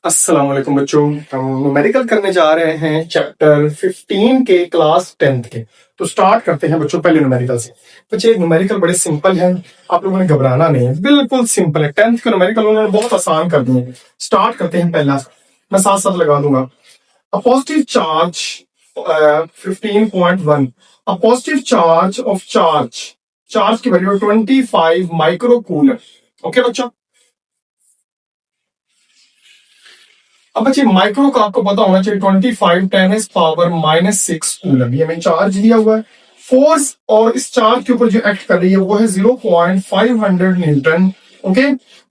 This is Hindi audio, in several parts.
अस्सलाम वालेकुम बच्चों। हम न्यूमेरिकल करने जा रहे हैं चैप्टर 15 के क्लास 10th के। तो स्टार्ट करते हैं बच्चों पहले न्यूमेरिकल से। बच्चे न्यूमेरिकल बड़े सिंपल हैं, आप लोगों ने घबराना नहीं है, बिल्कुल सिंपल है। 10th के न्यूमेरिकल उन्होंने बहुत आसान कर दिए हैं। स्टार्ट करते हैं पहला, मैं साथ साथ लगा दूंगा। A positive charge 15.1, a positive charge of charge की वैल्यू 25 माइक्रो कूलम। ओके बच्चों, अब बच्चे माइक्रो का आपको पता होना चाहिए 25 10⁻⁻⁶ कूलम। ये हमें चार्ज दिया हुआ है, फोर्स और इस चार्ज के ऊपर जो एक्ट कर रही है वो है 0.500 Newton. Okay,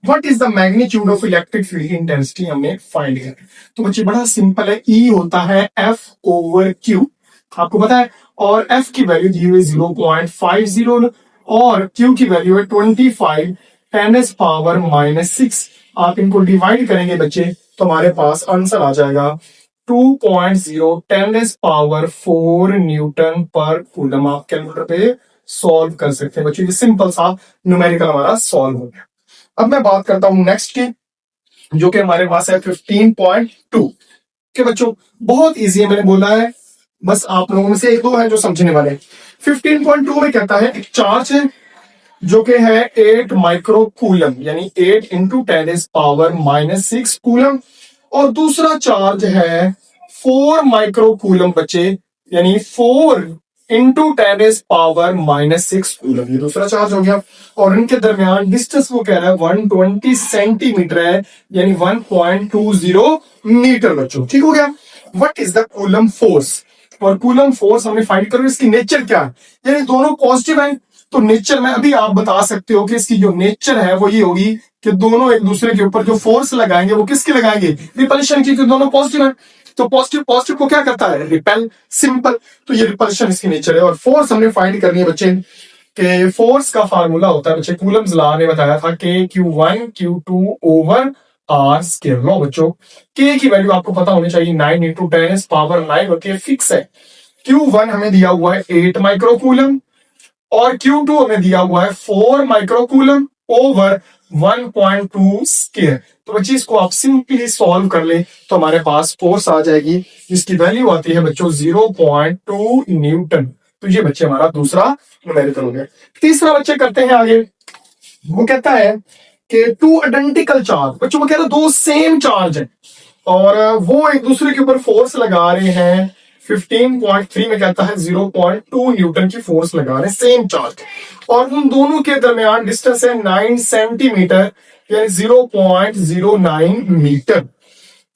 what is the magnitude of electric field की इंटेंसिटी हमने फाइंड किया। तो बच्चे बड़ा सिंपल है, ई होता है एफ ओवर क्यू, आपको पता है। और एफ की वैल्यू दी हुई 0.50 और क्यू की वैल्यू है 25 10⁻⁻⁶। आप इनको डिवाइड करेंगे बच्चे तो हमारे पास आंसर आ जाएगा 2.0 10⁻⁴ न्यूटन पर कूलम। आप कैलकुलेटर पे सॉल्व कर सकते हैं बच्चों, ये सिंपल सा न्यूमेरिकल हमारा सॉल्व हो गया। अब मैं बात करता हूं नेक्स्ट की, जो कि हमारे पास है 15.2 के। बच्चों बहुत इजी है, मैंने बोला है, बस आप लोगों में से एक दो है जो समझने वाले। 15.2 में कहता है एक चार्ज है जो कि है 8 माइक्रो कूलम, यानी 8 इंटू 10⁻⁻⁶ कूलम। और दूसरा चार्ज है 4 माइक्रो कूलम बच्चे, यानी 4 इंटू 10⁻⁻⁶ कूलम। ये दूसरा चार्ज हो गया। और इनके दरमियान डिस्टेंस वो कह रहा है 120 सेंटीमीटर है, यानी 1.20 मीटर बच्चों। ठीक हो गया। What is the coulomb force, और कूलम फोर्स हमने फाइंड करो, इसकी नेचर क्या है। यानी दोनों पॉजिटिव है, तो नेचर में अभी आप बता सकते हो कि इसकी जो नेचर है वो ये होगी कि दोनों एक दूसरे के ऊपर जो फोर्स लगाएंगे वो किसकी लगाएंगे, रिपल्शन की, दोनों पॉजिटिव है। तो पॉजिटिव पॉजिटिव को क्या करता है, रिपेल, सिंपल। तो ये रिपल्शन इसकी नेचर है। और फोर्स हमने फाइंड करनी है बच्चे, के फोर्स का फार्मूला होता है बच्चे, कूलम्स लॉ ने बताया था के Q1 Q2 over r square. लो बच्चों, के की वैल्यू आपको पता होनी चाहिए 9 इंटू 10⁻⁹ होती है, फिक्स है। Q1 हमें दिया हुआ है 8 माइक्रो कूलम और Q2 हमें दिया हुआ है 4 माइक्रो कूलम ओवर 1.2 स्क्वायर। तो बच्चे इसको आप सिंपली सॉल्व कर ले तो हमारे पास फोर्स आ जाएगी, जिसकी वैल्यू आती है बच्चों 0.2 न्यूटन। तो ये बच्चे हमारा दूसरा न्यूमेरिकल हो गया। तीसरा बच्चे करते हैं आगे, वो कहता है कि टू आइडेंटिकल चार्ज, बच्चों वो कह रहे हैं दो सेम चार्ज है और वो एक दूसरे के ऊपर फोर्स लगा रहे हैं। 15.3 में कहता है 0.2 न्यूटन की फोर्स लगा रहे हैं, सेम चार्ज। और उन दोनों के दरमियान डिस्टेंस है 9 सेंटीमीटर, यानी 0.09 metre.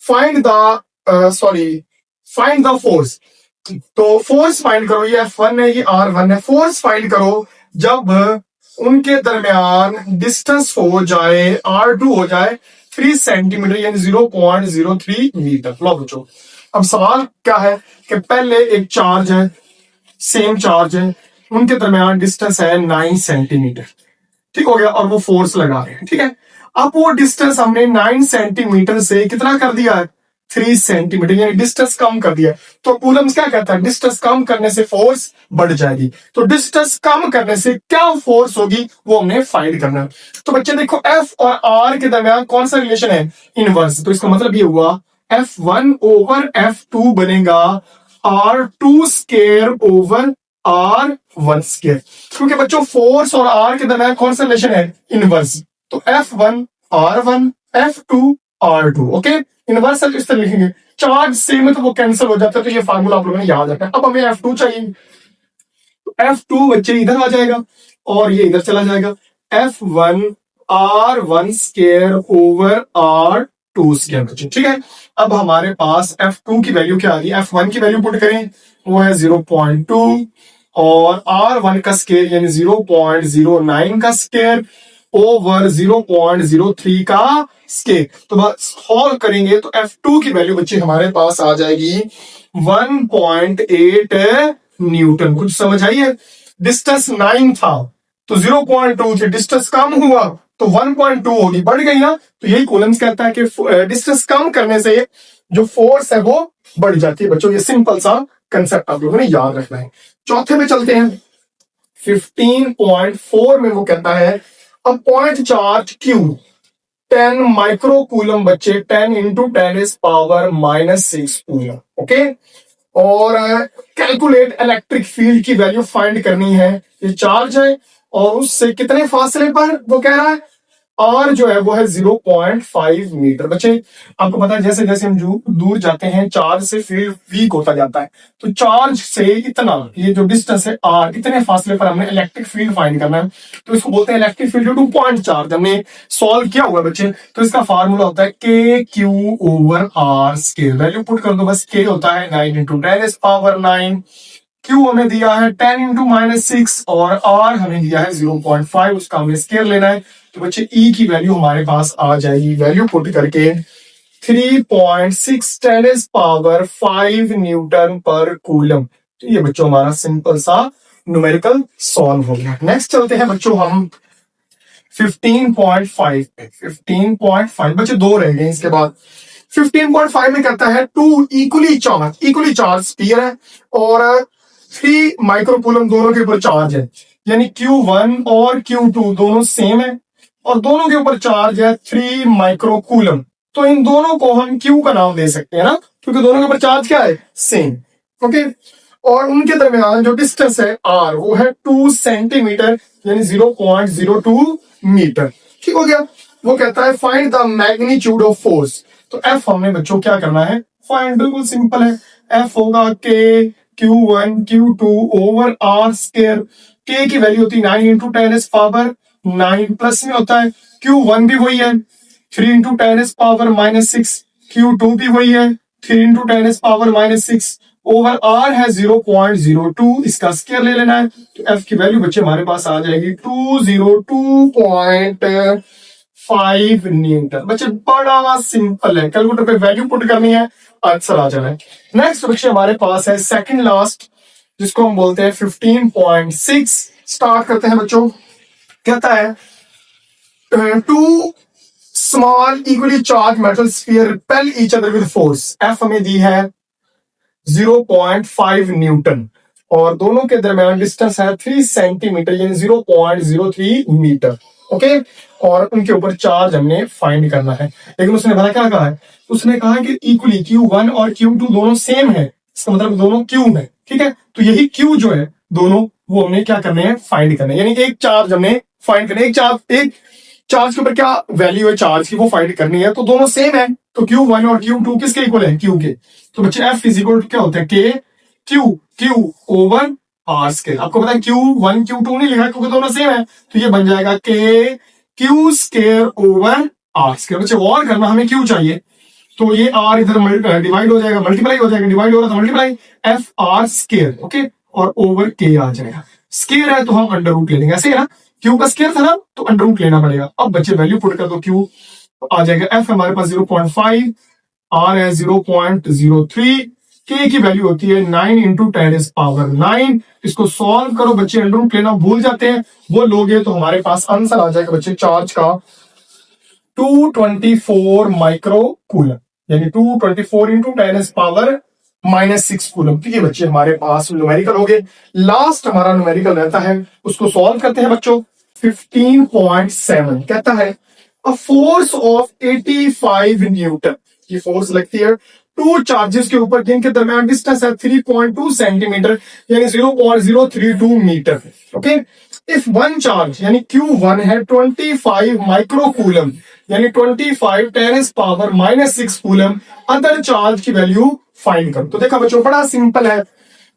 Find the find the force. तो फोर्स फाइंड करो, ये F1 है, ये R1 है। फोर्स फाइंड करो जब उनके दरमियान डिस्टेंस हो जाए R2 हो जाए 3 सेंटीमीटर, यानी 0.03 मीटर। लो बच्चों, अब सवाल क्या है कि पहले एक चार्ज है, सेम चार्ज है, उनके दरमियान डिस्टेंस है 9 सेंटीमीटर, ठीक हो गया, और वो फोर्स लगा रहे हैं, ठीक है। अब वो डिस्टेंस हमने 9 सेंटीमीटर से कितना कर दिया है, 3 सेंटीमीटर, यानी डिस्टेंस कम कर दिया। तो कूलम्स क्या कहता है, डिस्टेंस कम करने से फोर्स बढ़ जाएगी। तो डिस्टेंस कम करने से क्या फोर्स होगी वो हमने फाइंड करना है। तो बच्चे देखो, एफ और आर के दरमियान कौन सा रिलेशन है, इनवर्स। तो इसका मतलब ये हुआ F1 ओवर F2 बनेगा R2 square over R1 square, क्योंकि बच्चों फोर्स और R के दरमियान कौन सा रिलेशन है, इनवर्स। तो F1 R1 F2 R2। Okay, इनवर्सल इस तरह लिखेंगे, चार्ज सेम है तो वो कैंसिल हो जाता है। तो ये फार्मूला आप लोगों ने याद रखना है। अब हमें F2 चाहिए, तो F2 बच्चे इधर आ जाएगा और ये इधर चला जाएगा। F1 R1 square over R2 square बच्चे, ठीक है। अब हमारे पास F2 की वैल्यू क्या आ रही है, F1 की वैल्यू पुट करें, वो है 0.2 और R1 का स्क्वायर यानी 0.09 का स्क्वायर ओवर 0.03 का स्क्वायर। तो बस सॉल्व करेंगे तो F2 की वैल्यू बच्चे हमारे पास आ जाएगी 1.8 न्यूटन। कुछ समझ आई है, डिस्टेंस 9 था तो 0.2 से डिस्टेंस कम हुआ तो 1.2 होगी, बढ़ गई ना। तो यही कूलम्स कहता है कि डिस्टेंस कम करने से जो फोर्स है वो बढ़ जाती है। बच्चों ये सिंपल सा कंसेप्ट आप लोगों ने याद रखना है। चौथे में चलते हैं, 15.4 में वो कहता है a point charge Q 10 micro coulomb बच्चे, 10 into 10 is power -6 coulomb. Okay, और कैलकुलेट इलेक्ट्रिक फील्ड की वैल्यू फाइंड करनी है। ये चार्ज है और उससे कितने फासले पर वो कह रहा है, आर जो है वो है 0.5 मीटर। बच्चे आपको पता है जैसे जैसे हम दूर जाते हैं चार्ज से फील्ड वीक होता जाता है, तो चार्ज से इतना, ये जो डिस्टेंस है आर, इतने फासले पर हमने इलेक्ट्रिक फील्ड फाइंड करना है, तो इसको बोलते हैं electric field two point charge. हमने सॉल्व किया हुआ है बच्चे, तो इसका फार्मूला होता है k q over r square. Value put कर दो बस, के होता है 9 इंटू 10 इज पावर 9, क्यू हमें दिया है 10 इंटू -6 और आर हमें दिया है 0.5, उसका हमें स्केयर लेना है। तो बच्चे ई की वैल्यू हमारे पास आ जाएगी, वैल्यू पुट करके 3.6 10 इज पावर 5 न्यूटन पर कूलम। तो ये बच्चों हमारा सिंपल सा न्यूमेरिकल सॉल्व हो गया। नेक्स्ट चलते हैं बच्चों हम 15.5 पे। 15.5 बच्चे दो रह गए इसके बाद। 15.5 में कहता है टू इक्वली चार्ज स्फीयर है और 3 माइक्रोकूलम दोनों के ऊपर चार्ज है, यानी Q1 और Q2 दोनों सेम है और दोनों के ऊपर चार्ज है 3 माइक्रोकूलम। तो इन दोनों को हम Q का नाम दे सकते हैं ना, क्योंकि दोनों के ऊपर चार्ज क्या है, सेम। ओके, और उनके दरमियान जो डिस्टेंस है R वो है 2 सेंटीमीटर, यानी 0.02 मीटर। ठीक हो गया। वो कहता है find the magnitude of force. तो F हमने बच्चों क्या करना है, फाइंड, बिल्कुल सिंपल है। F होगा K Q1 Q2 over R square. K की वैल्यू होती है 9 इंटू 10 इज पावर 9, प्लस में होता है Q1 भी वही है 3 इंटू 10 इज पावर -6, Q2 भी वही है 3 into 10 is power -6 over R है 0.02, इसका स्क्वायर ले लेना है। तो F की वैल्यू बच्चे हमारे पास आ जाएगी 202.5 न्यूटन। बच्चे बड़ा सिंपल है, कैलकुलेटर पे वैल्यू पुट करनी है, आंसर आ जाना है। नेक्स्ट बच्चे हमारे पास है सेकंड लास्ट, जिसको हम बोलते हैं 15.6। स्टार्ट करते हैं बच्चों। कहता है two small equally charged metal sphere repel each other with force. F हमें दी है 0.5 न्यूटन और दोनों के दरमियान डिस्टेंस है 3 सेंटीमीटर, यानी 0.03 मीटर। ओके, और उनके ऊपर चार्ज हमने फाइंड करना है। लेकिन उसने भला क्या कहा है, उसने कहा है कि इक्वली Q1 और Q2 दोनों सेम है, इसका मतलब दोनों Q में। ठीक है, तो यही Q जो है दोनों, वो हमने क्या करने हैं, फाइंड करने हैं। यानी एक चार्ज हमने फाइंड करना है, एक चार्ज के ऊपर क्या वैल्यू है चार्ज की, वो फाइंड करनी है। तो दोनों सेम है, तो Q1 और Q2 किसके इक्वल है, Q के। तो बच्चे F इज इक्वल टू क्या होता है, के Q ओवर आर स्क्वायर। आपको पता है Q1 Q2 नहीं लिखा क्योंकि दोनों सेम है, तो ये बन जाएगा k Q square over r square. बच्चे और करना, हमें Q चाहिए, तो ये R इधर डिवाइड हो जाएगा, मल्टीप्लाई हो जाएगा, डिवाइड हो रहा था multiply, F R square. Okay, और ओवर के आ जाएगा। स्क्वायर है तो हम अंडर रूट ले लेंगे, ऐसे है ना, Q का स्क्वायर था ना, तो अंडर रूट लेना पड़ेगा। अब बच्चे वैल्यू पुट कर दो, Q आ जाएगा, F हमारे पास 0.5, R है 0.03, K की वैल्यू होती है 9 इंटू 10 इज पावर 9। इसको सॉल्व करो बच्चे, अंडर रूट लेना भूल जाते हैं, वो लोगे तो हमारे पास आंसर आ जाएगा बच्चे चार्ज का 224 माइक्रो कूलम, यानी 224 इंटू 10 इज पावर -6 कूलम। ठीक है बच्चे, हमारे पास न्यूमेरिकल हो गए। लास्ट हमारा न्यूमेरिकल रहता है, उसको सॉल्व करते हैं बच्चों। 15.7 कहता है अ फोर्स ऑफ 85 न्यूटन। ये फोर्स लगती है टू चार्जेस के ऊपर जिनके दरमियान डिस्टेंस है 3.2 सेंटीमीटर, यानी 0.032 metre. Okay, if one charge यानी Q1 है 25 माइक्रोकूलम, यानी 25 10 is power -6 coulomb, other charge की वैल्यू फाइंड करो। तो देखा बच्चों, बड़ा सिंपल है,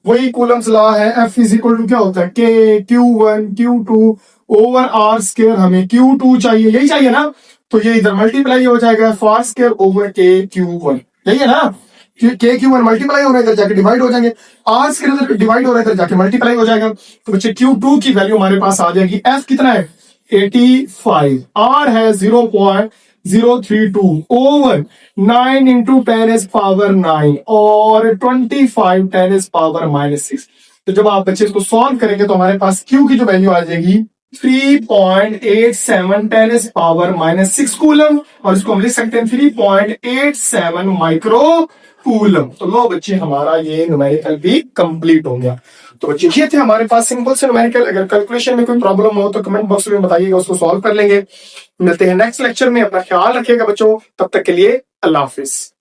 वही कूलम्स लॉ है। F इज इक्वल टू क्या होता है, के Q1 Q2 over R square. हमें Q2 चाहिए, यही चाहिए ना, तो ये इधर मल्टीप्लाई हो जाएगा, F R स्क्वायर ओवर के Q1, यही है ना। के Q1 मल्टीप्लाई हो रहा है, इधर जाके डिवाइड हो जाएंगे, R स्क्वायर इधर डिवाइड हो रहा है, इधर जाके मल्टीप्लाई हो जाएगा। तो बच्चे Q2 की वैल्यू हमारे पास आ जाएगी, F कितना है 85, R है 0.032 ओवर 9 इंटू 10 इज पावर 9 और 25 10 इज पावर -6। तो जब आप बच्चे इसको सॉल्व करेंगे तो हमारे पास Q की जो वैल्यू आ जाएगी 3.87 10 इज पावर -6 कूलम, और इसको हम लिख सकते हैं 3.87 माइक्रो कूलम। तो लो बच्चे, हमारा ये न्यूमेरिकल भी कंप्लीट हो गया। तो बच्चे ये थे हमारे पास सिंपल से न्यूमेरिकल। अगर कैलकुलेशन में कोई प्रॉब्लम हो तो कमेंट बॉक्स में बताइएगा, उसको सॉल्व कर लेंगे। मिलते हैं नेक्स्ट लेक्चर में, अपना ख्याल रखिएगा बच्चों, तब तक के लिए अल्लाह हाफिज।